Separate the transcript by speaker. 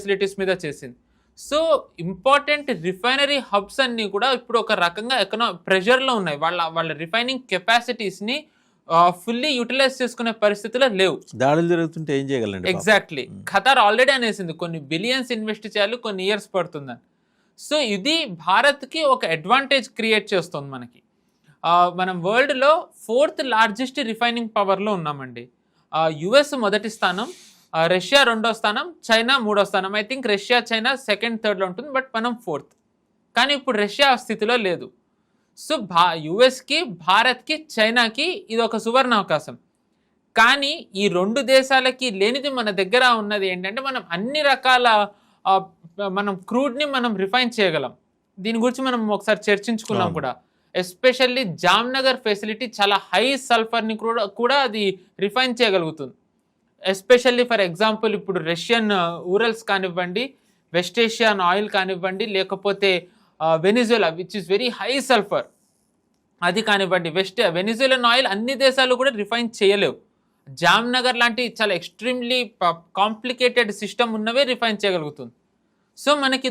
Speaker 1: Facilities మీద చేసింది. So important refinery hubs అన్నీ కూడా ఇప్పుడు ఒక రకంగా ప్రెషర్లో ఉన్నాయి. వాళ్ళ రిఫైనింగ్ కెపాసిటీస్ని ఫుల్లీ యూటిలైజ్ చేసుకునే పరిస్థితిలో లేవు.
Speaker 2: దాడులు జరుగుతుంటే ఏం చేయగలండి?
Speaker 1: ఎగ్జాక్ట్లీ. ఖతార్ ఆల్రెడీ అనేసింది కొన్ని బిలియన్స్ ఇన్వెస్ట్ చేయాలి, కొన్ని ఇయర్స్ పడుతుందని. సో ఇది భారత్కి ఒక అడ్వాంటేజ్ క్రియేట్ చేస్తుంది మనకి. మనం వరల్డ్లో 4th లార్జెస్ట్ రిఫైనింగ్ పవర్లో ఉన్నామండి. యుఎస్ మొదటి స్థానం, రష్యా 2వ స్థానం, చైనా 3వ స్థానం. I think Russia China 2nd 3rdలో ఉంటుంది, బట్ మనం 4th. కానీ ఇప్పుడు రష్యా ఆ స్థితిలో లేదు. సో యుఎస్కి, భారత్కి, చైనాకి ఇది ఒక సువర్ణ అవకాశం. కానీ ఈ 2 దేశాలకి లేనిది మన దగ్గర ఉన్నది ఏంటంటే మనం అన్ని రకాల మనం క్రూడ్ని మనం రిఫైన్ చేయగలం. దీని గురించి మనం ఒకసారి చర్చించుకున్నాం కూడా. ఎస్పెషల్లీ జామ్నగర్ ఫెసిలిటీ చాలా హై సల్ఫర్ని కూడా అది రిఫైన్ చేయగలుగుతుంది. ఎస్పెషల్లీ ఫర్ ఎగ్జాంపుల్ ఇప్పుడు రష్యన్ ఊరల్స్ కానివ్వండి, వెస్ట్ ఏషియన్ ఆయిల్ కానివ్వండి, లేకపోతే Venezuela which is very high sulphur అది కానివ్వండి, వెనిజులన్ ఆయిల్ అన్ని దేశాలు కూడా రిఫైన్ చేయలేవు. జామ్నగర్ లాంటి చాలా ఎక్స్ట్రీమ్లీ కాంప్లికేటెడ్ సిస్టమ్ ఉన్నవే రిఫైన్ చేయగలుగుతుంది. సో మనకి